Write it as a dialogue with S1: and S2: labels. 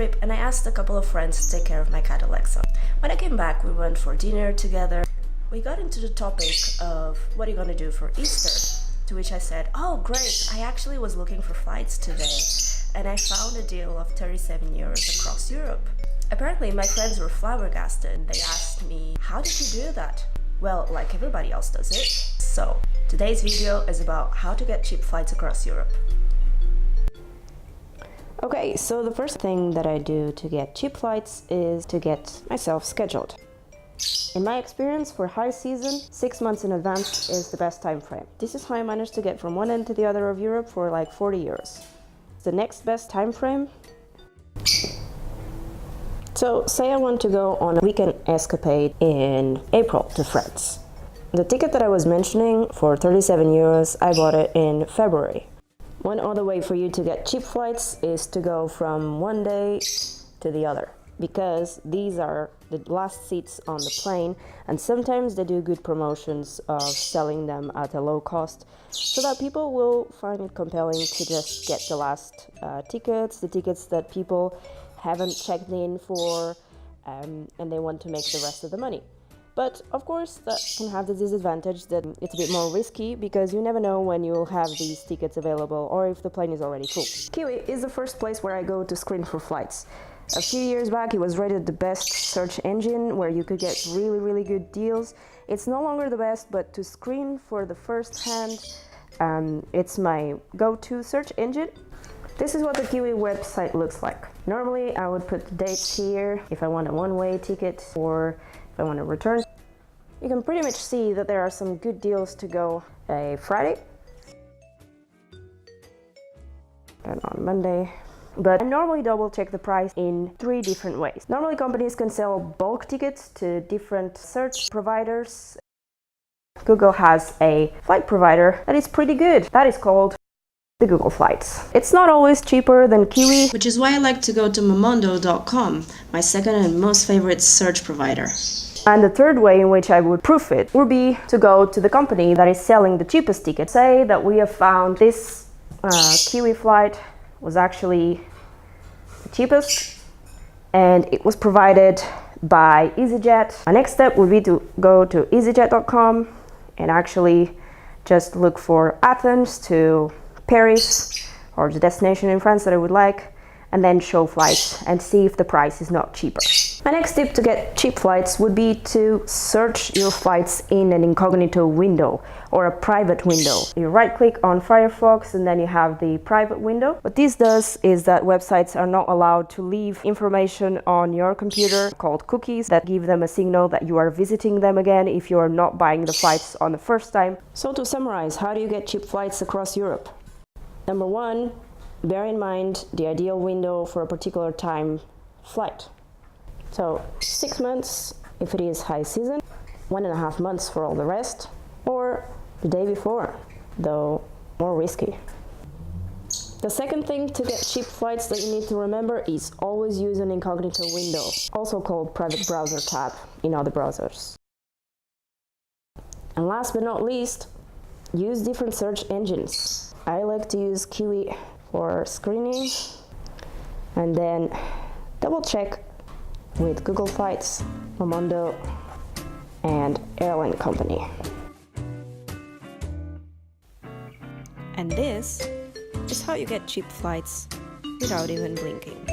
S1: trip and I asked a couple of friends to take care of my cat Alexa. When I came back, we went for dinner together. We got into the topic of what are you gonna do for Easter? To which I said, oh great, I actually was looking for flights today and I found a deal of 37 euros across Europe. Apparently my friends were flabbergasted and they asked me, how did you do that? Well, like everybody else does it. So, today's video is about how to get cheap flights across Europe. Okay, so the first thing that I do to get cheap flights is to get myself scheduled. In my experience, for high season, 6 months in advance is the best time frame. This is how I managed to get from one end to the other of Europe for like 40 euros. The next best time frame. So, say I want to go on a weekend escapade in April to France. The ticket that I was mentioning for 37 euros, I bought it in February. One other way for you to get cheap flights is to go from one day to the other, because these are the last seats on the plane, and sometimes they do good promotions of selling them at a low cost, so that people will find it compelling to just get the last tickets, the tickets that people haven't checked in for, and they want to make the rest of the money. But of course that can have the disadvantage that it's a bit more risky, because you never know when you'll have these tickets available or if the plane is already full. Kiwi is the first place where I go to screen for flights. A few years back it was rated the best search engine where you could get really good deals. It's no longer the best, but to screen for the first hand, it's my go-to search engine. This is what the Kiwi website looks like. Normally I would put the dates here if I want a one-way ticket or if I want to return. You can pretty much see that there are some good deals to go a Friday and on Monday. But I normally double check the price in 3 different ways. Normally companies can sell bulk tickets to different search providers. Google has a flight provider that is pretty good. That is called the Google Flights. It's not always cheaper than Kiwi, which is why I like to go to hmmm.com, my second and most favorite search provider. And the third way in which I would proof it would be to go to the company that is selling the cheapest ticket. Say that we have found this Kiwi flight was actually the cheapest and it was provided by EasyJet. My next step would be to go to easyjet.com and actually just look for Athens to Paris or the destination in France that I would like, and then show flights and see if the price is not cheaper. My next tip to get cheap flights would be to search your flights in an incognito window or a private window. You right click on Firefox and then you have the private window. What this does is that websites are not allowed to leave information on your computer called cookies that give them a signal that you are visiting them again if you are not buying the flights on the first time. So to summarize, how do you get cheap flights across Europe? Number 1, bear in mind the ideal window for a particular time flight. So 6 months if it is high season, 1.5 months for all the rest, or the day before, though more risky. The second thing to get cheap flights that you need to remember is always use an incognito window, also called private browser tab in other browsers. And last but not least, use different search engines. I like to use Kiwi for screening, and then double check with Google Flights, Momondo, and airline company. And this is how you get cheap flights without even blinking.